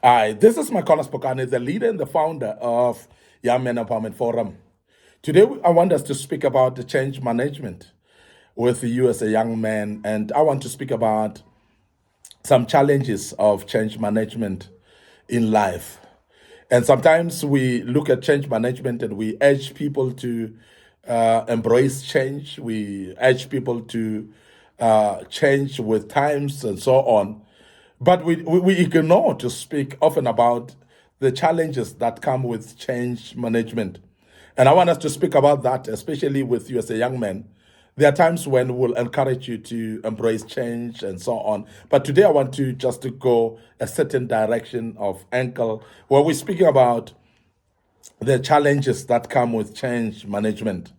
Hi, this is Micornus Phokane, the leader and the founder of Young Men Empowerment Forum. Today, I want us to speak about the change management with you as a young man, and I want to speak about some challenges of change management in life. And sometimes we look at change management and we urge people to embrace change. We urge people to change with times and so on. But we ignore to speak often about the challenges that come with change management. And I want us to speak about that, especially with you as a young man. There are times when we'll encourage you to embrace change and so on. But today I want to just to go a certain direction of angle where we're speaking about the challenges that come with change management.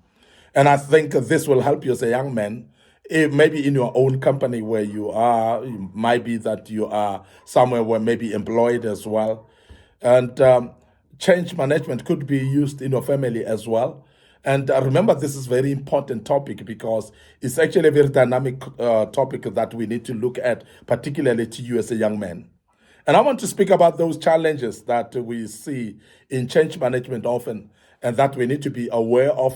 And I think this will help you as a young man, maybe in your own company where you are. It might be that you are somewhere where maybe employed as well. And change management could be used in your family as well. And remember, this is a very important topic because it's actually a very dynamic topic that we need to look at, particularly to you as a young man. And I want to speak about those challenges that we see in change management often and that we need to be aware of,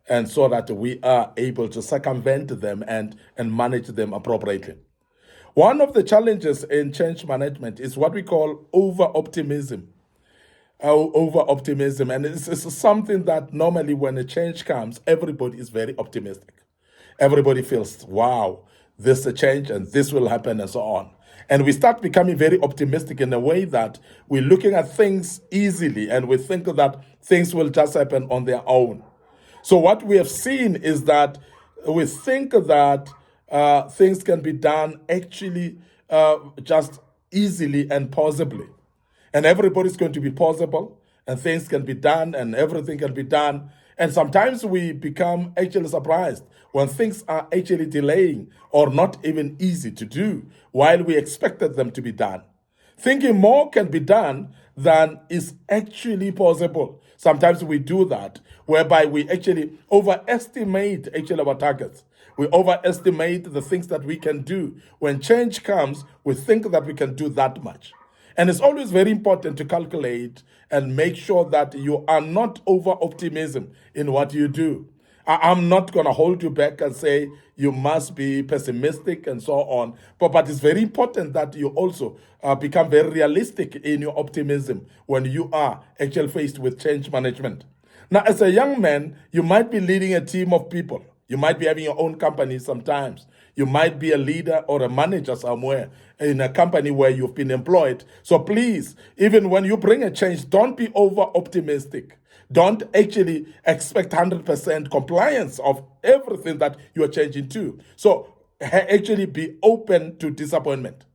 and so that we are able to circumvent them and manage them appropriately. One of the challenges in change management is what we call over optimism. Over optimism, and it's something that normally when a change comes, everybody is very optimistic. Everybody feels, wow, this is a change and this will happen and so on. And we start becoming very optimistic in a way that we're looking at things easily and we think that things will just happen on their own. So what we have seen is that we think that things can be done actually just easily and possibly. And everybody's going to be possible, and things can be done, and everything can be done. And sometimes we become actually surprised when things are actually delaying or not even easy to do while we expected them to be done. Thinking more can be done than is actually possible. Sometimes we do that, whereby we actually overestimate actually our targets. We overestimate the things that we can do. When change comes, we think that we can do that much. And it's always very important to calculate and make sure that you are not over optimism in what you do. I'm not going to hold you back and say you must be pessimistic and so on. But it's very important that you also become very realistic in your optimism when you are actually faced with change management. Now, as a young man, you might be leading a team of people. You might be having your own company sometimes. You might be a leader or a manager somewhere in a company where you've been employed. So please, even when you bring a change, don't be over optimistic. Don't actually expect 100% compliance of everything that you are changing to. So actually be open to disappointment.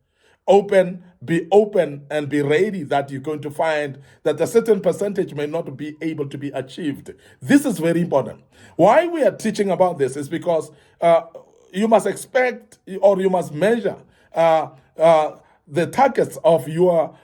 Be open and be ready that you're going to find that a certain percentage may not be able to be achieved. This is very important. Why we are teaching about this is because you must expect or you must measure the targets of your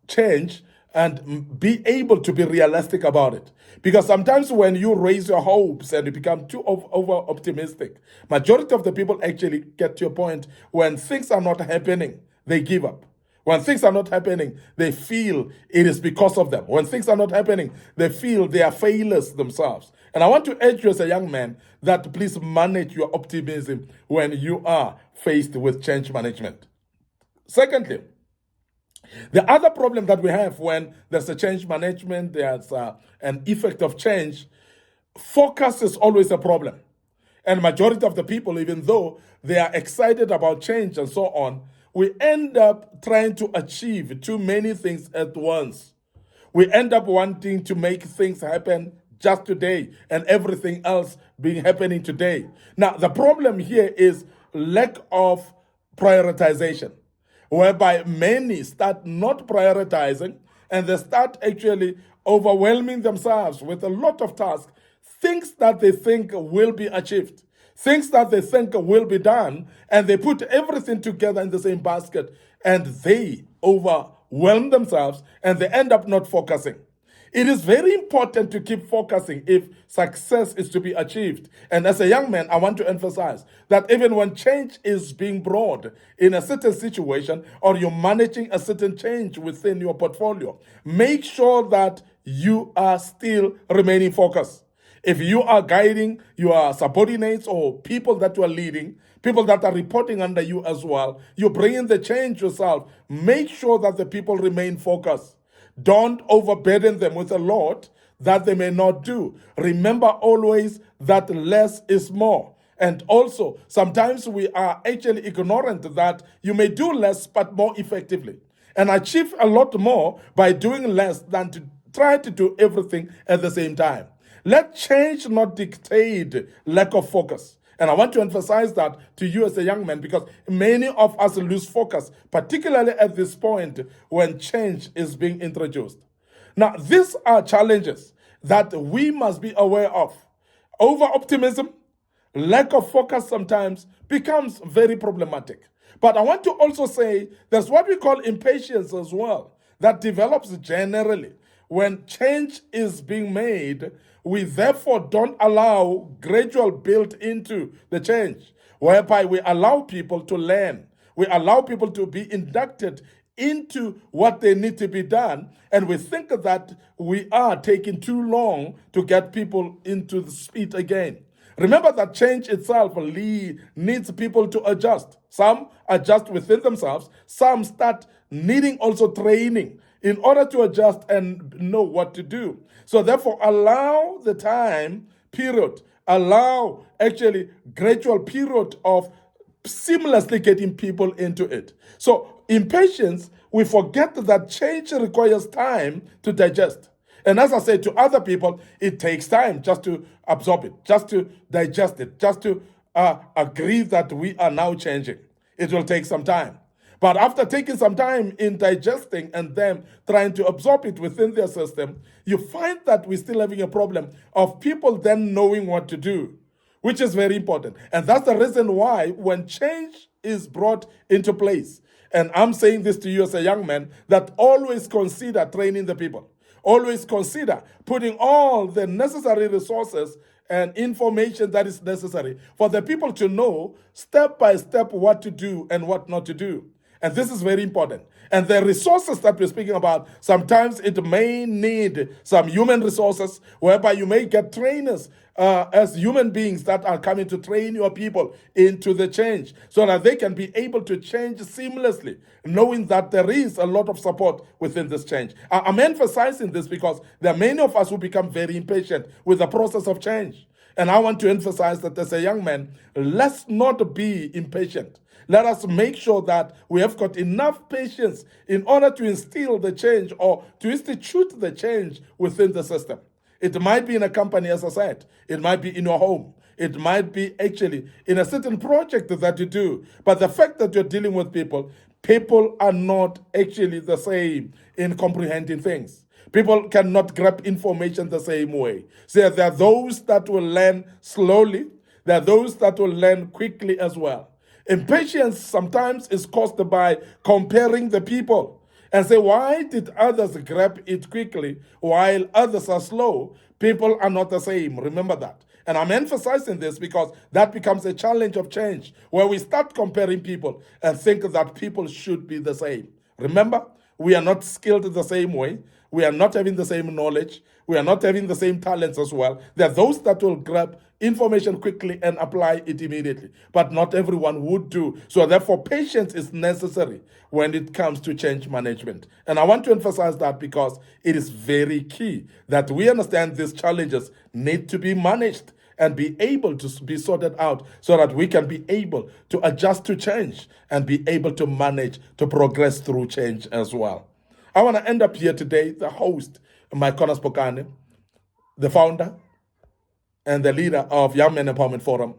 change and be able to be realistic about it. Because sometimes when you raise your hopes and you become too over optimistic, majority of the people actually get to a point when things are not happening, they give up. When things are not happening, they feel it is because of them. When things are not happening, they feel they are failures themselves. And I want to urge you as a young man that please manage your optimism when you are faced with change management. Secondly, the other problem that we have when there's a change management, there's an effect of change, focus is always a problem. And majority of the people, even though they are excited about change and so on, we end up trying to achieve too many things at once. We end up wanting to make things happen just today and everything else being happening today. Now, the problem here is lack of prioritization, whereby many start not prioritizing and they start actually overwhelming themselves with a lot of tasks, things that they think will be achieved, things that they think will be done, and they put everything together in the same basket and they overwhelm themselves and they end up not focusing. It is very important to keep focusing if success is to be achieved. And as a young man, I want to emphasize that even when change is being brought in a certain situation or you're managing a certain change within your portfolio, make sure that you are still remaining focused. If you are guiding your subordinates or people that you are leading, people that are reporting under you as well, you bring in the change yourself. Make sure that the people remain focused. Don't overburden them with a lot that they may not do. Remember always that less is more. And also, sometimes we are actually ignorant that you may do less but more effectively and achieve a lot more by doing less than to try to do everything at the same time. Let change not dictate lack of focus. And I want to emphasize that to you as a young man because many of us lose focus, particularly at this point when change is being introduced. Now, these are challenges that we must be aware of. Over-optimism, lack of focus sometimes becomes very problematic. But I want to also say there's what we call impatience as well that develops generally. When change is being made, we therefore don't allow gradual build into the change, whereby we allow people to learn. We allow people to be inducted into what they need to be done, and we think that we are taking too long to get people into the speed again. Remember that change itself needs people to adjust. Some adjust within themselves, some start needing also training in order to adjust and know what to do. So therefore, allow the time period, allow actually gradual period of seamlessly getting people into it. So impatience, we forget that change requires time to digest. And as I said to other people, it takes time just to absorb it, just to digest it, just to agree that we are now changing. It will take some time. But after taking some time in digesting and then trying to absorb it within their system, you find that we're still having a problem of people then knowing what to do, which is very important. And that's the reason why when change is brought into place, and I'm saying this to you as a young man, that always consider training the people. Always consider putting all the necessary resources and information that is necessary for the people to know step by step what to do and what not to do. And this is very important. And the resources that we're speaking about, sometimes it may need some human resources, whereby you may get trainers as human beings that are coming to train your people into the change so that they can be able to change seamlessly, knowing that there is a lot of support within this change. I'm emphasizing this because there are many of us who become very impatient with the process of change. And I want to emphasize that as a young man, let's not be impatient. Let us make sure that we have got enough patience in order to instill the change or to institute the change within the system. It might be in a company, as I said. It might be in your home. It might be actually in a certain project that you do. But the fact that you're dealing with people, people are not actually the same in comprehending things. People cannot grab information the same way. So there are those that will learn slowly. There are those that will learn quickly as well. Impatience sometimes is caused by comparing the people and say, why did others grab it quickly while others are slow? People are not the same. Remember that. And I'm emphasizing this because that becomes a challenge of change where we start comparing people and think that people should be the same. Remember, we are not skilled the same way. We are not having the same knowledge. We are not having the same talents as well. There are those that will grab information quickly and apply it immediately, but not everyone would do. So therefore, patience is necessary when it comes to change management. And I want to emphasize that because it is very key that we understand these challenges need to be managed and be able to be sorted out so that we can be able to adjust to change and be able to manage to progress through change as well. I want to end up here today, the host, Micornus Phokane, the founder and the leader of Young Men Empowerment Forum.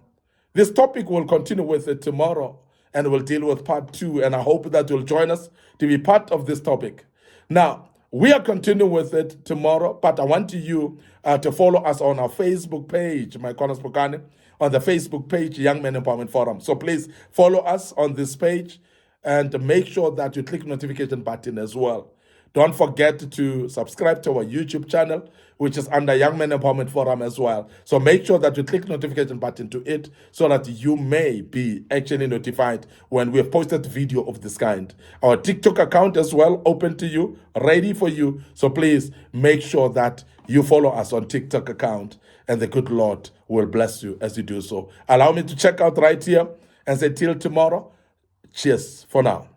This topic will continue with it tomorrow and we'll deal with part 2, and I hope that you'll join us to be part of this topic. Now, we are continuing with it tomorrow, but I want you to follow us on our Facebook page, Micornus Phokane, on the Facebook page, Young Men Empowerment Forum. So please follow us on this page and make sure that you click notification button as well Don't forget to subscribe to our YouTube channel, which is under Young Men Empowerment Forum as well. So make sure that you click notification button to it so that you may be actually notified when we have posted video of this kind. Our TikTok account as well, open to you, ready for you. So please make sure that you follow us on TikTok account, and the good Lord will bless you as you do so. Allow me to check out right here and say till tomorrow. Cheers for now.